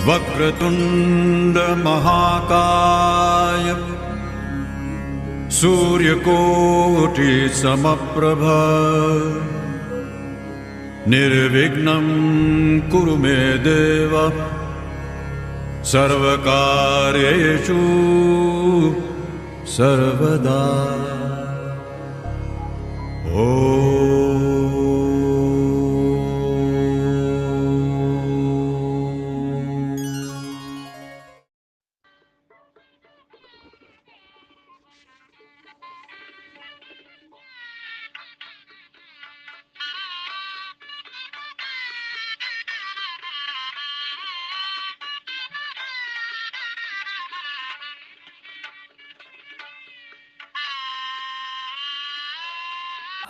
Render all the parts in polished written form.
वक्रतुंड महाकाय सूर्यकोटि समप्रभ निर्विघ्नं कुरु मे देव सर्वकार्येषु सर्वदा।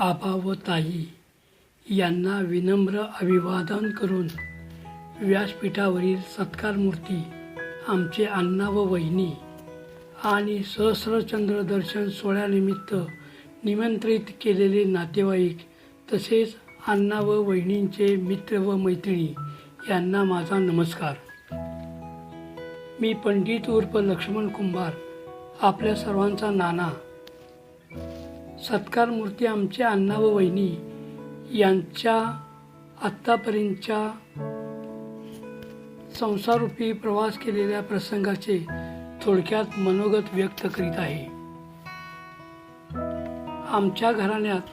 आबा व ताई यांना विनम्र अभिवादन करून व्यासपीठावरील सत्कार मूर्ती आमचे अण्णा व वहिनी आणि सहस्रचंद्र दर्शन सोहळ्यानिमित्त निमंत्रित केलेले नातेवाईक तसेच अण्णा व वहिनींचे मित्र व मैत्रिणी यांना माझा नमस्कार। मी पंडित उर्फ लक्ष्मण कुंभार आपल्या सर्वांचा नाना। सत्कार मूर्ती आमचे अण्णा व वहिनी यांच्या आत्तापर्यंतच्या संसाररूपी प्रवास केलेल्या प्रसंगाचे थोडक्यात मनोगत व्यक्त करीत आहे। आमच्या घराण्यात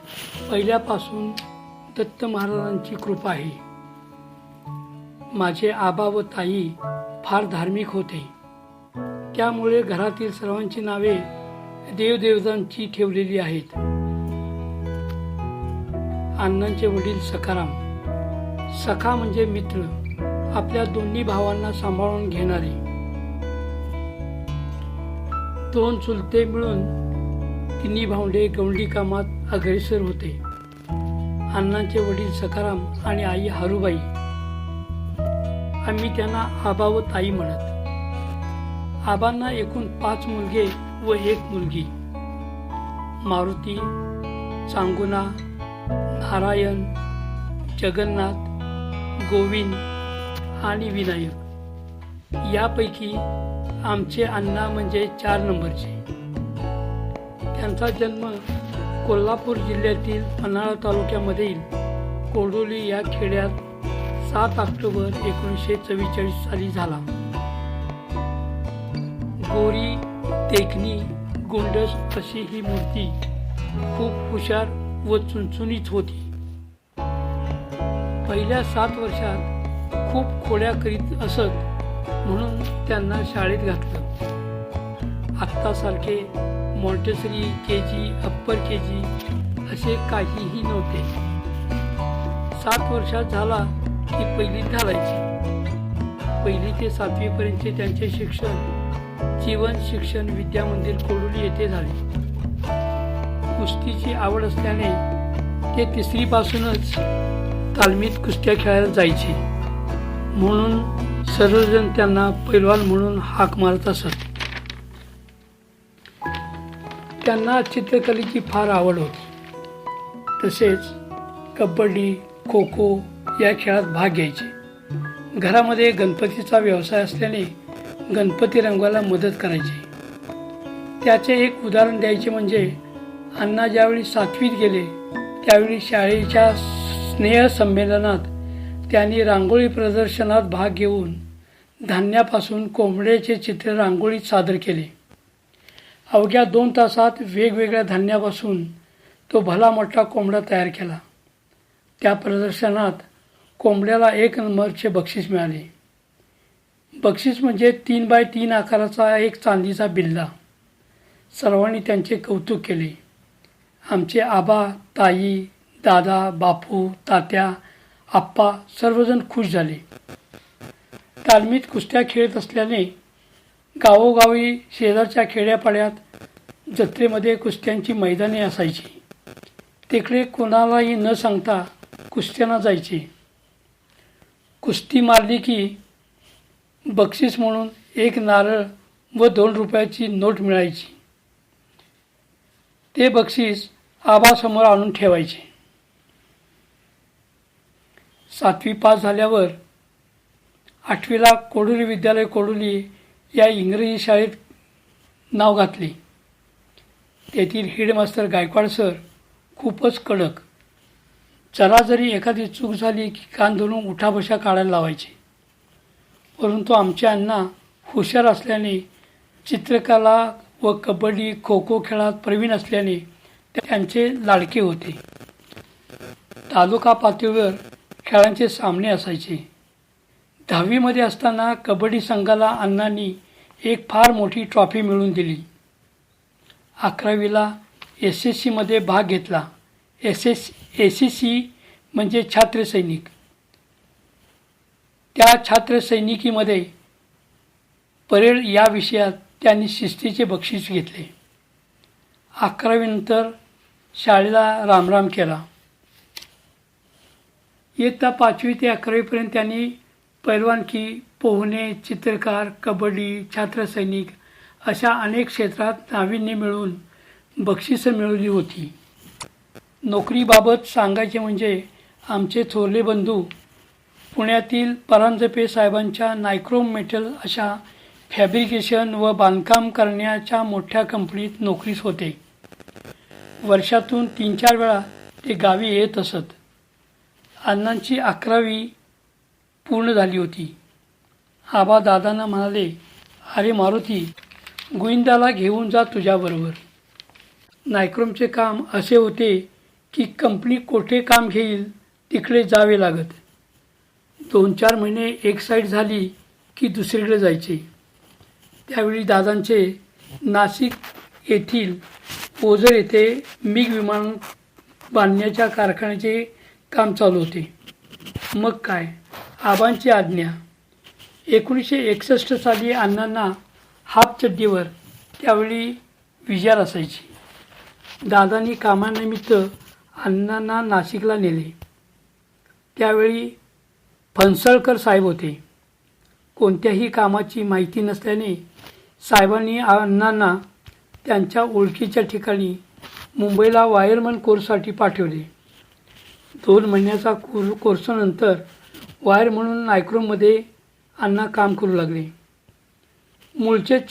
पहिल्यापासून दत्त महाराजांची कृपा आहे। माझे आबा व ताई फार धार्मिक होते, त्यामुळे घरातील सर्वांची नावे देवदेवतांची ठेवलेली आहेत। अण्णांचे वडील सखाराम, सखा म्हणजे मित्र, आपल्या दोन्ही भावांना सांभाळून घेणारे। दोन चुलते मिळून तिन्ही भावंडे गवंडी कामात अग्रेसर होते। अण्णांचे वडील सखाराम आणि आई हारूबाई, आम्ही त्यांना आबा व ताई म्हणत। आबांना एकूण 5 मुलगे व 1 मुलगी। मारुती, चांगुना, नारायण, जगन्नाथ, गोविंद आणि विनायक। यापैकी आमचे अण्णा म्हणजे 4 नंबरचे। त्यांचा जन्म कोल्हापूर जिल्ह्यातील पन्हाळा तालुक्यामधील कोडोली या खेड्यात 7 ऑक्टोबर 1944 साली झाला। गोरी, देखणी, गोंडस अशी ही मूर्ती खूप हुशार व चुणचुणीत होती। पहिल्या 7 वर्षात खूप खोड्या करीत असत, म्हणून त्यांना शाळेत घातलं। आत्तासारखे मॉन्टेसरी, केजी, अप्पर केजी असे काहीही नव्हते। 7 वर्षात झाला की पहिलीत घालायचे। 1ली ते 7वी पर्यंतचे त्यांचे शिक्षण जीवन शिक्षण विद्या मंदिर कोडोली येथे झाले। कुस्तीची आवड असल्याने ते 3री पासूनच तालमीत कुस्त्या खेळायला जायचे, म्हणून सर्वजण त्यांना पैलवान म्हणून हाक मारत असत। त्यांना चित्रकलेची फार आवड होती, तसेच कबड्डी, खो खो या खेळात भाग घ्यायचे। घरामध्ये गणपतीचा व्यवसाय असल्याने गणपती रंगवायला मदत करायचे। त्याचे एक उदाहरण द्यायचे म्हणजे अण्णा ज्यावेळी 7वीत गेले त्यावेळी शाळेच्या स्नेहसंमेलनात त्यांनी रांगोळी प्रदर्शनात भाग घेऊन धान्यापासून कोंबड्याचे चित्र रांगोळीत सादर केले। अवघ्या 2 तासात वेगवेगळ्या धान्यापासून तो भला मोठा कोंबडा तयार केला। त्या प्रदर्शनात कोंबड्याला 1 नंबरचे बक्षीस मिळाले। बक्षीस म्हणजे 3x3 आकाराचा एक चांदीचा बिल्ला। सर्वांनी त्यांचे कौतुक केले। आमचे आबा, ताई, दादा, बापू, तात्या, आप्पा सर्वजण खुश झाले। तालमीत कुस्त्या खेळत असल्याने गावोगावी शेजारच्या खेड्यापाड्यात जत्रेमध्ये कुस्त्यांची मैदाने असायची। तिकडे कोणालाही न सांगता कुस्त्यांना जायचे। कुस्ती मारली की बक्षीस म्हणून 1 नारळ व 2 रुपयाची नोट मिळायची। ते बक्षीस आबासमोर आणून ठेवायचे। 7वी पास झाल्यावर 8वीला कोडोली विद्यालय कोडोली या इंग्रजी शाळेत नाव घातले. तेथील हेडमास्तर गायकवाड सर खूपच कडक. जरा जरी एखादी चूक झाली की कान धरून उठाबशा काढायला लावायचे. परंतु आमचे अण्णा हुशार असल्याने, चित्रकला व कबड्डी खो खो खेळात प्रवीण असल्याने त्यांचे लाडके होते. तालुका पातळीवर खेळांचे सामने असायचे. 10वीमध्ये असताना कबड्डी संघाला अण्णांनी एक फार मोठी ट्रॉफी मिळवून दिली. 11वीला SSCमध्ये भाग घेतला. SSC म्हणजे छात्र सैनिक. त्या छात्र सैनिकीमध्ये परेड या विषयात त्यांनी शिस्तीचे बक्षीस घेतले. 11वीनंतर शाळेला रामराम केला. इयत्ता 5वी ते 11वीपर्यंत त्यांनी पैलवानकी, पोहणे, चित्रकार, कबड्डी, छात्रसैनिक अशा अनेक क्षेत्रात नाविन्य मिळवून बक्षिसं मिळवली होती. नोकरीबाबत सांगायचे म्हणजे आमचे थोरले बंधू पुण्यातील परांजपे साहेबांच्या नायक्रोम मेटल अशा फॅब्रिकेशन व बांधकाम करण्याच्या मोठ्या कंपनीत नोकरीस होते. वर्षातून 3-4 वेळा ते गावी येत असत. अण्णांची 11वी पूर्ण झाली होती. आबा दादांना म्हणाले, अरे मारुती, गोविंदाला घेऊन जा तुझ्याबरोबर. नायक्रोमचे काम असे होते की कंपनी कोठे काम घेईल तिकडे जावे लागत. 2-4 महिने एक साईड झाली की दुसरीकडे जायचे. त्यावेळी दादांचे नाशिक येथील ओझर येथे मिग विमान बांधण्याच्या कारखान्याचे काम चालू होते. मग काय, आबांची आज्ञा. 1961 साली अण्णांना हाफ चड्डीवर, त्यावेळी विजार असायची. दादांनी कामानिमित्त अण्णांना नाशिकला नेले. त्यावेळी फणसळकर साहेब होते. कोणत्याही कामाची माहिती नसल्याने साहेबांनी अण्णांना त्यांच्या ओळखीच्या ठिकाणी मुंबईला वायरमन कोर्ससाठी पाठवले. 2 महिन्याचा कोर्सनंतर वायर म्हणून नायक्रोममध्ये अण्णा काम करू लागले. मूळचेच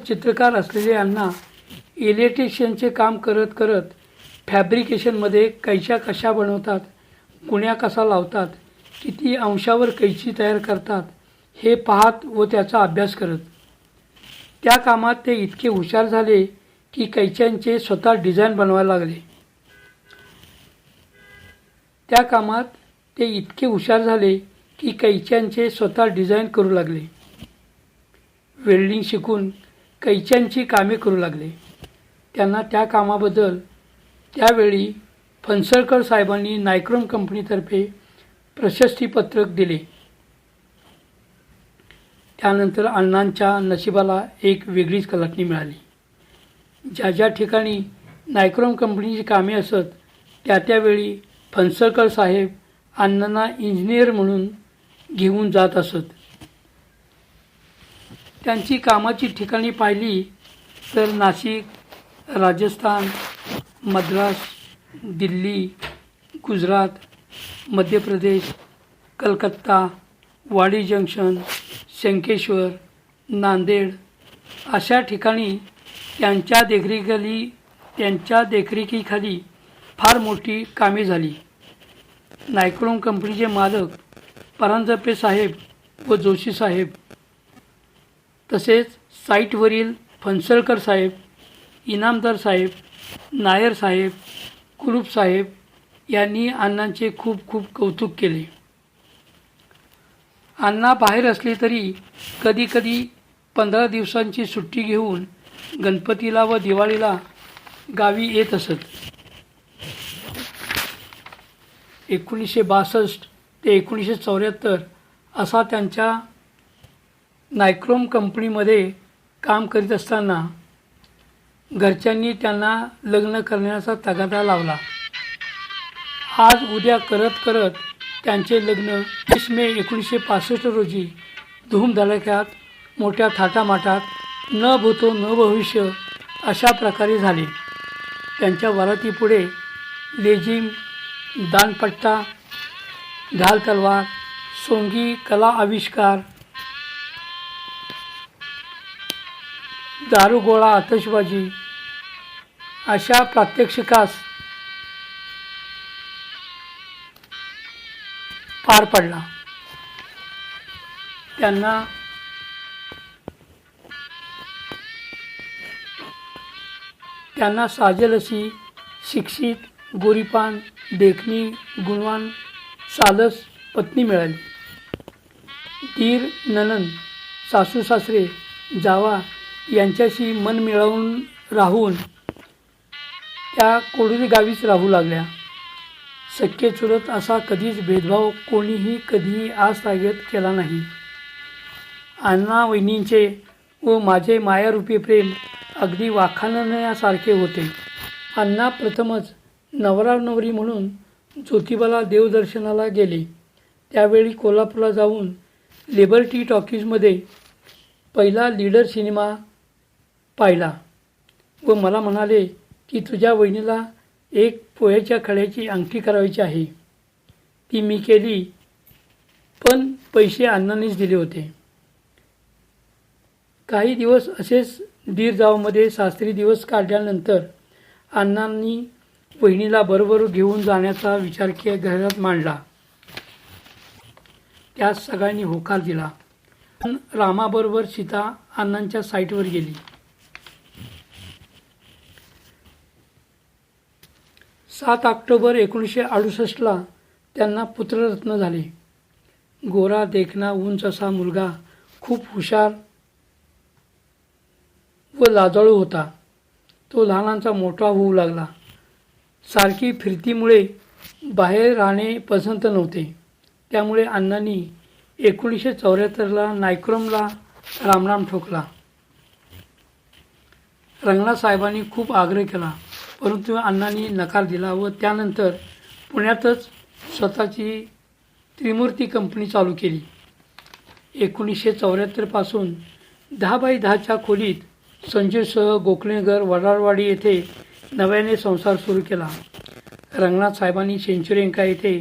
चित्रकार असलेले अण्णा इलेक्ट्रिशियनचे काम करत करत फॅब्रिकेशनमध्ये कैच्या कशा बनवतात, गुण्या कसा लावतात, किती अंशावर कैची तयार करतात हे पाहत व त्याचा अभ्यास करत. त्या कामात ते इतके हुशार झाले की कैच्यांचे स्वतः डिझाईन बनवायला लागले. करू लागले. वेल्डिंग शिकून कैच्यांची कामे करू लागले. त्यांना त्या कामाबद्दल त्यावेळी फणसळकर साहेबांनी नायक्रोम कंपनीतर्फे प्रशस्तीपत्रक दिले. त्यानंतर अण्णांच्या नशिबाला एक वेगळीच कलाटणी मिळाली. ज्या ज्या ठिकाणी नायक्रोम कंपनीची कामे असत त्यावेळी फणसळकर साहेब अण्णांना इंजिनियर म्हणून घेऊन जात असत. त्यांची कामाची ठिकाणी पाहिली तर नाशिक, राजस्थान, मद्रास, दिल्ली, गुजरात, मध्य प्रदेश, कलकत्ता, वाडी जंक्शन, शंकेश्वर, नांदेड अशा ठिकाणी त्यांच्या देखरेखीखाली फार मोठी कामे झाली. नायक्रोम कंपनीचे मालक परांजपे साहेब व जोशी साहेब, तसेच साईटवरील फणसळकर साहेब, इनामदार साहेब, नायर साहेब, कुलूप साहेब यांनी अण्णांचे खूप खूप कौतुक केले. अण्णा बाहेर असले तरी कधी कधी 15 दिवसांची सुट्टी घेऊन गणपतीला व दिवाळीला गावी येत असत. 1962 ते 1974 असा त्यांच्या नायक्रोम कंपनीमध्ये काम करीत असताना घरच्यांनी त्यांना लग्न करण्याचा तगादा लावला. आज उद्या करत करत त्यांचे लग्न 30 मे 1965 रोजी धूमधडाक्यात मोठ्या थाटामाटात न भूतो न भविष्य अशा प्रकारे झाले. त्यांच्या वरातीपुढे लेझिम, दानपट्टा, ढाल तलवार, सोंगी कला आविष्कार, दारुगोळा, आतषबाजी अशा प्रात्यक्षिकास पार पडला. त्यांना साजेल अशी शिक्षित, गोरीपान, देखणी, गुणवान, सालस पत्नी मिळाली. दीर, नणंद, सासू सासरे, जावा यांच्याशी मन मिळवून राहून त्या कोडुरी गावीच राहू लागल्या. सख्खे चुलत असा कधीच भेदभाव कोणीही कधीही आजतागत केला नाही. अण्णा वहिनींचे व माझे मायारूपी प्रेम अगदी वाखाणण्यासारखे होते. अण्णा प्रथमच नवरा नवरी म्हणून ज्योतिबाला देवदर्शनाला गेले. त्यावेळी कोल्हापूरला जाऊन लिबर्टी टॉकीजमध्ये पहिला लीडर सिनेमा पाहिला व मला म्हणाले की तुझ्या वहिनीला एक पोह्याच्या खड्याची अंगठी करायची आहे. ती मी केली, पण पैसे अण्णांनीच दिले होते. काही दिवस असेच दीर जावमध्ये सासरी दिवस काढल्यानंतर अण्णांनी वहिनीला बरोबर घेऊन जाण्याचा विचार घरात मांडला. त्यास सगळ्यांनी होकार दिला. रामाबरोबर सीता अण्णांच्या साईटवर गेली. 7 ऑक्टोबर 1968 त्यांना पुत्ररत्न झाले. गोरा, देखणा, उंच असा मुलगा खूप हुशार व लाजाळू होता. तो लहानांचा मोठा होऊ लागला. सारखी फिरतीमुळे बाहेर राहणे पसंत नव्हते. त्यामुळे अण्णांनी 1974 नायक्रमला रामराम ठोकला. रंगनाथ साहेबांनी खूप आग्रह केला, परंतु अण्णांनी नकार दिला व त्यानंतर पुण्यातच स्वतःची त्रिमूर्ती कंपनी चालू केली. 1974 पासून 10x10च्या खोलीत संजूसह गोखलेनगर, वडारवाडी येथे नव्याने संसार सुरू केला. रंगनाथ साहेबांनी सेंचुरियंका येथे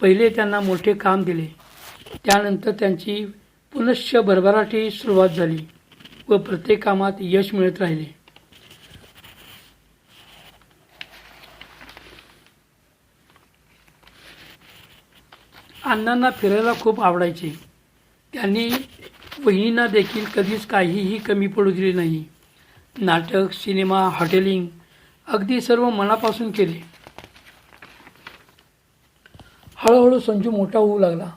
पहिले त्यांना मोठे काम दिले. त्यानंतर त्यांची पुनश्च भरभराटी सुरुवात झाली व प्रत्येक कामात यश मिळत राहिले. अण्णांना फिरायला खूप आवडायचे. त्यांनी वहिनींना देखील कधीच काहीही कमी पडू दिले नाही. नाटक, सिनेमा, हॉटेलिंग अगदी सर्व मनापासून केले. हळूहळू संजू मोठा होऊ लागला.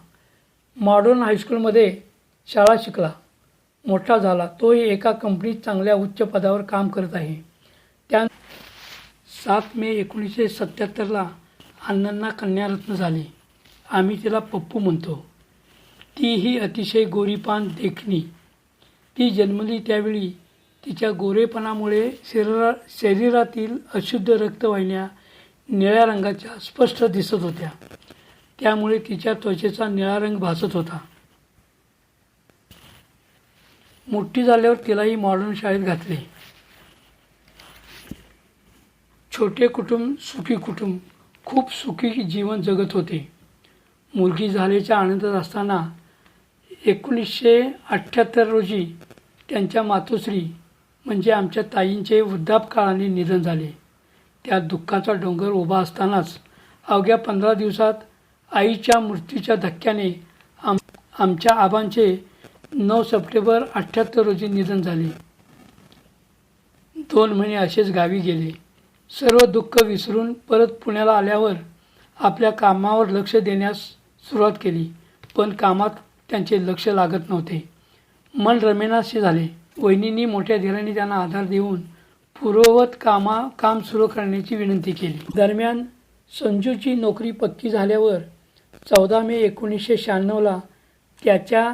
मॉडर्न हायस्कूलमध्ये शाळा शिकला. मोठा झाला. तोही एका कंपनीत चांगल्या उच्च पदावर काम करत आहे. 7 मे 1977 अण्णांना कन्यारत्न झाले. आम्ही तिला पप्पू म्हणतो. तीही अतिशय गोरीपान, देखणी. ती जन्मली त्यावेळी तिच्या गोरेपणामुळे शरीरातील अशुद्ध रक्तवाहिन्या निळ्या रंगाच्या स्पष्ट दिसत होत्या. त्यामुळे तिच्या त्वचेचा निळा रंग भासत होता. मोठी झाल्यावर तिलाही मॉडर्न शाळेत घातले. छोटे कुटुंब, सुखी कुटुंब, खूप सुखी जीवन जगत होते. मुलगी झाल्याच्या आनंदात असताना 1978 रोजी त्यांच्या मातोश्री म्हणजे आमच्या ताईंचे वृद्धापकाळाने निधन झाले. त्या दुःखाचा डोंगर उभा असतानाच अवघ्या 15 दिवसात आईच्या मृत्यूच्या धक्क्याने आमच्या आबांचे 9 सप्टेंबर 78 रोजी निधन झाले. 2 महिने असेच गावी गेले. सर्व दुःख विसरून परत पुण्याला आल्यावर आपल्या कामावर लक्ष देण्यास सुरुवात केली. पण कामात त्यांचे लक्ष लागत नव्हते. मन रमेनासे झाले. वहिनींनी मोठ्या धीराने त्यांना आधार देऊन पूर्ववत काम सुरू करण्याची विनंती केली. दरम्यान संजूची नोकरी पक्की झाल्यावर 14 मे 1996 त्याच्या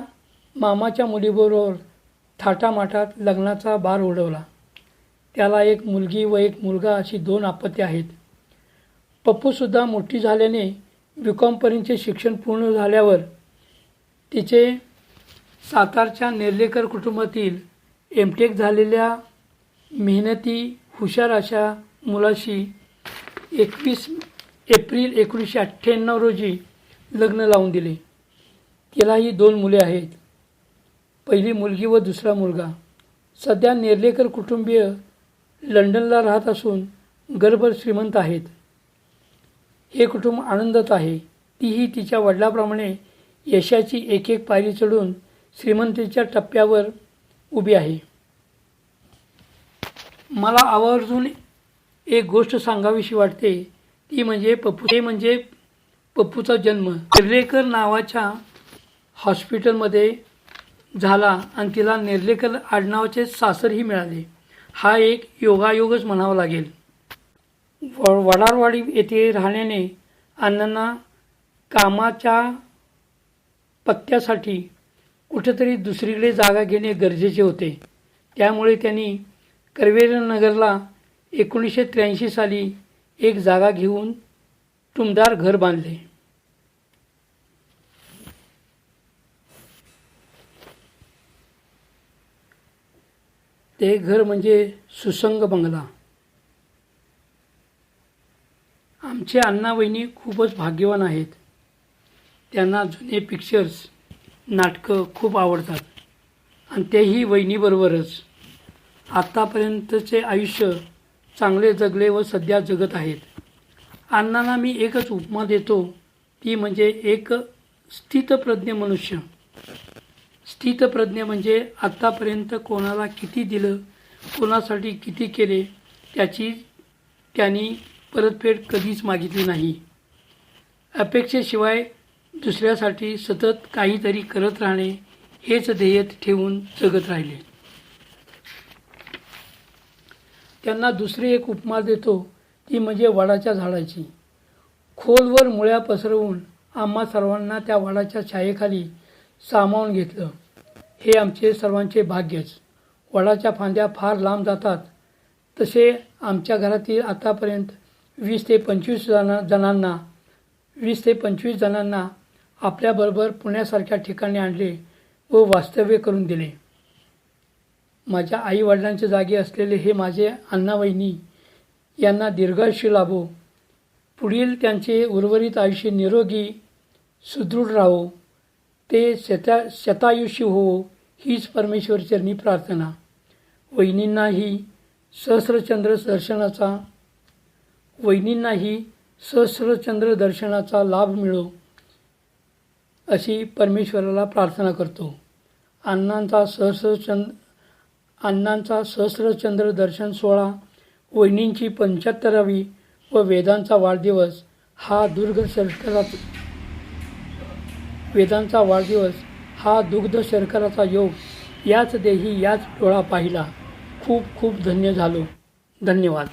मामाच्या मुलीबरोबर थाटामाटात लग्नाचा बार उडवला. त्याला एक मुलगी व एक मुलगा अशी 2 अपत्ये आहेत. पप्पूसुद्धा मोठी झाल्याने BCom शिक्षण पूर्ण झाल्यावर तिचे सातारच्या नेर्लेकर कुटुंबातील MTech झालेल्या मेहनती हुशार अशा मुलाशी 21 एप्रिल 1998 रोजी लग्न लावून दिले. तिलाही 2 मुले आहेत. पहिली मुलगी व दुसरा मुलगा. सध्या नेर्लेकर कुटुंबीय लंडनला राहत असून घरभर श्रीमंत आहेत. हे कुटुंब आनंदात आहे. तीही तिच्या वडिलांप्रमाणे यशाची एक एक पायरी चढून श्रीमंतीच्या टप्प्यावर उभी आहे. मला आवर्जून एक गोष्ट सांगावीशी वाटते, ती म्हणजे पप्पूचा जन्म नेर्लेकर नावाच्या हॉस्पिटलमध्ये झाला आणि तिला नेर्लेकर आडनावाचे सासरही मिळाले. हा एक योगायोगच म्हणावा लागेल. वडारवाडी येथे राहण्याने अण्णांना कामाच्या पत्त्यासाठी कुठेतरी दुसरीकडे जागा घेणे गरजेचे होते. त्यामुळे त्यांनी करवेरनगरला 1983 साली एक जागा घेऊन टुमदार घर बांधले. ते घर म्हणजे सुसंग बंगला. आमचे अण्णा वहिनी खूपच भाग्यवान आहेत. त्यांना जुने पिक्चर्स, नाटकं खूप आवडतात आणि तेही वहिनीबरोबरच. आत्तापर्यंतचे आयुष्य चांगले जगले व सध्या जगत आहेत. अण्णांना मी एकच उपमा देतो, ती म्हणजे एक स्थितप्रज्ञ मनुष्य. स्थितप्रज्ञ म्हणजे आत्तापर्यंत कोणाला किती दिलं, कोणासाठी किती केले त्याची त्यांनी परतफेड कधीच मागितली नाही. अपेक्षेशिवाय दुसऱ्यासाठी सतत काहीतरी करत राहणे हेच ध्येय ठेवून जगत राहिले. त्यांना दुसरी एक उपमा देतो, ती म्हणजे वडाच्या झाडाची. खोलवर मुळ्या पसरवून आम्हा सर्वांना त्या वडाच्या छायेखाली सामावून घेतलं. हे आमचे सर्वांचे भाग्यच. वडाच्या फांद्या फार लांब जातात. तसे आमच्या घरातील आतापर्यंत 20 ते 25 जणांना आपल्याबरोबर पुण्यासारख्या ठिकाणी आणले व वास्तव्य करून दिले. माझ्या आईवडिलांच्या जागी असलेले हे माझे अण्णा-वहिनी यांना दीर्घायुष्य लाभो. पुढील त्यांचे उर्वरित आयुष्य निरोगी सुदृढ राहो. ते शतायुष्य होवो हीच परमेश्वरचरणी प्रार्थना. वहिनींनाही सहस्रचंद्र दर्शनाचा लाभ मिळो अशी परमेश्वराला प्रार्थना करतो. अण्णांचा सहस्रचंद्र दर्शन सोहळा, वहिनींची 75वी व वेदांचा वाढदिवस हा दुग्ध शर्कराचा योग याच देही याच डोळा पाहिला. खूप खूप धन्य झालो. धन्यवाद.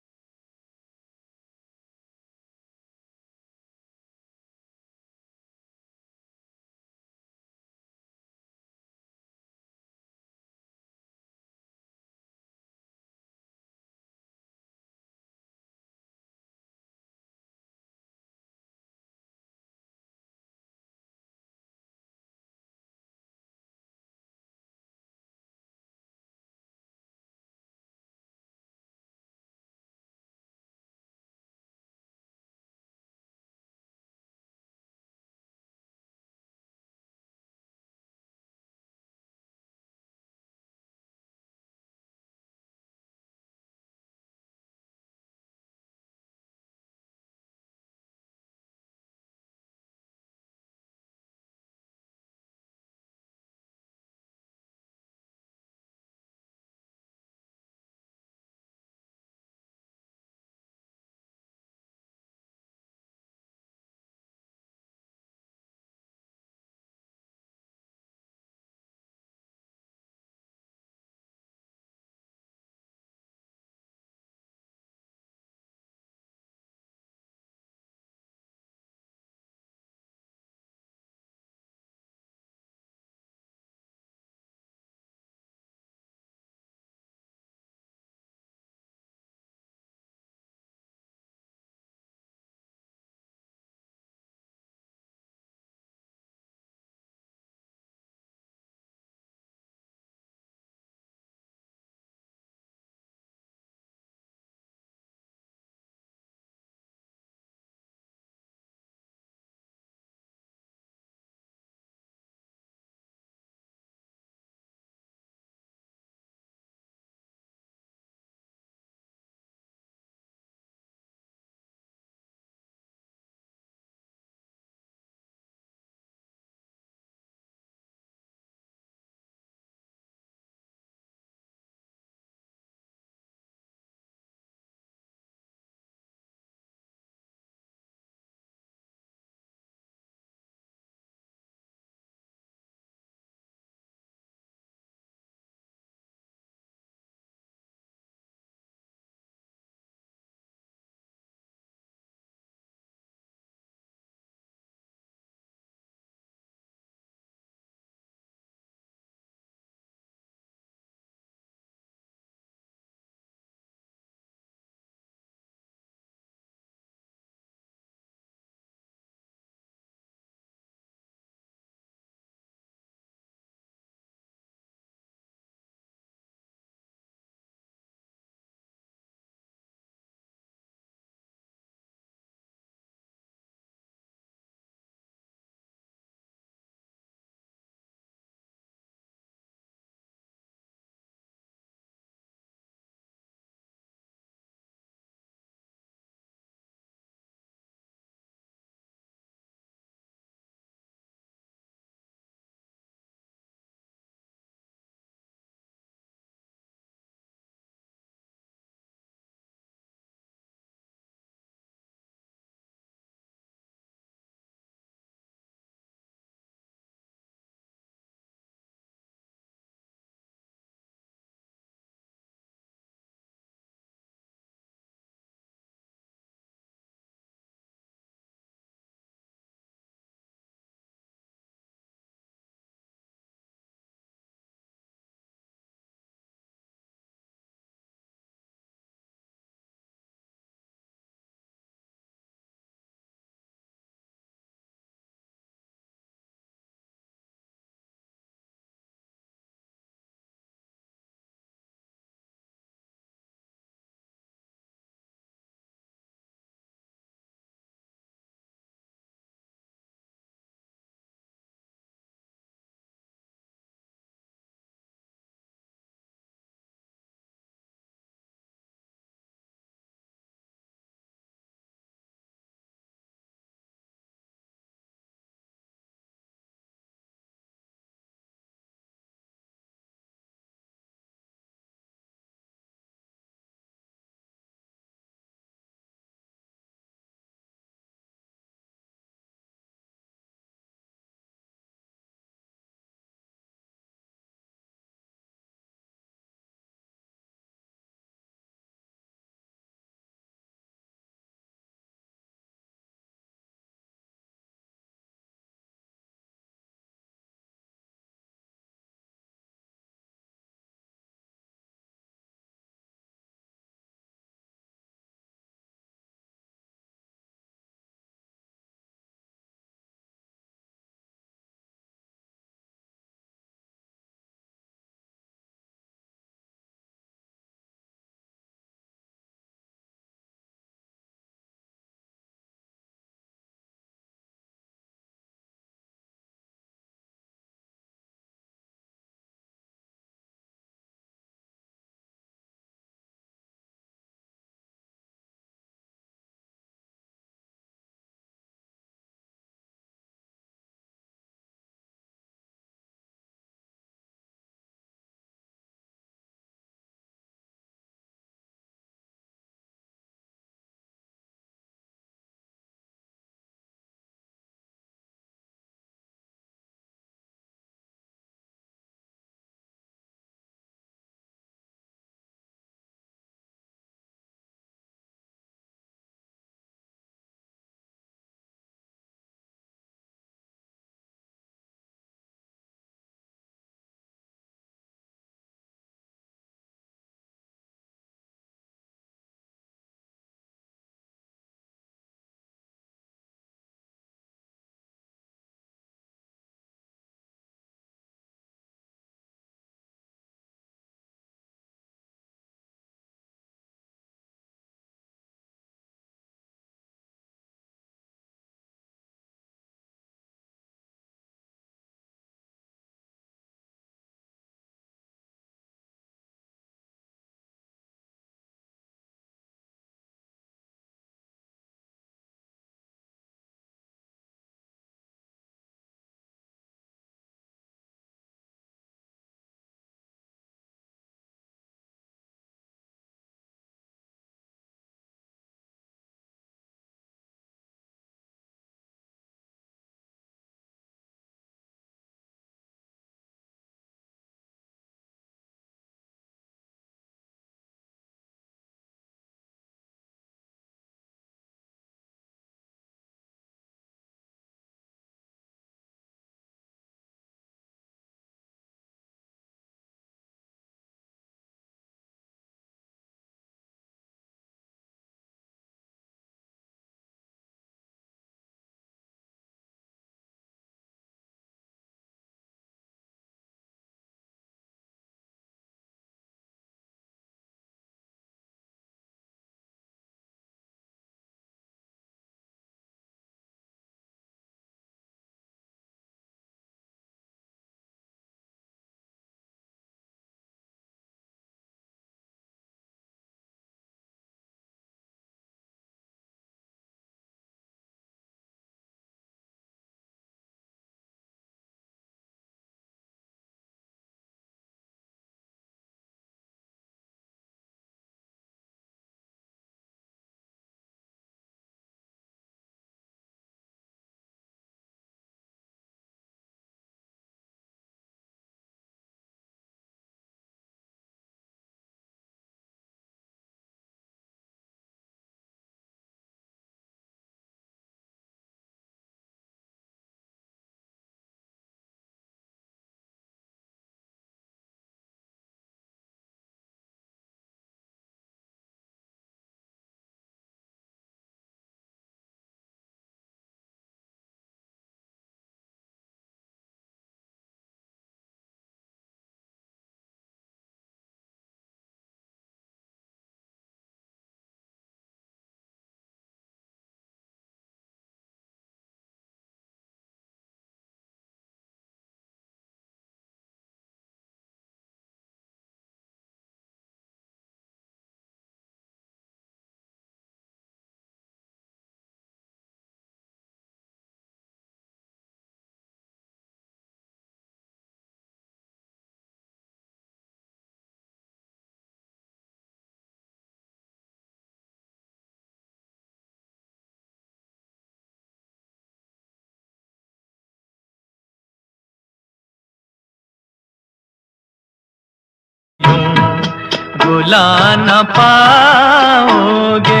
भुला न पाओगे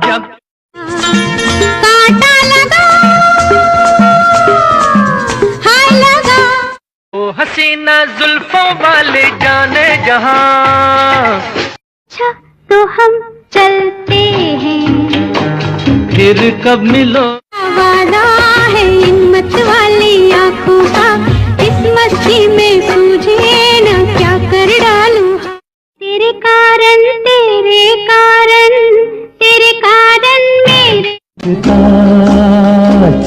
जब कांटा लगा हाय लगा ओ हसीना जुल्फों वाले जाने जहां। अच्छा तो हम चलते हैं, फिर कब मिलो वादा है इन मत वाली आंखों का, इस मस्ती में सूझे न क्या कर डालूं। तेरे कारण तेरे कारण तेरे कारण मेरे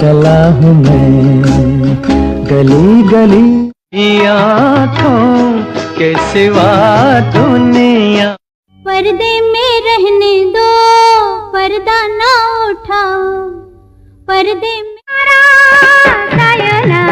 चला हूँ मैं गली गली आँखों के सिवा दुनिया। पर्दे में रहने दो, पर्दा ना उठाओ, पर्दे में सायला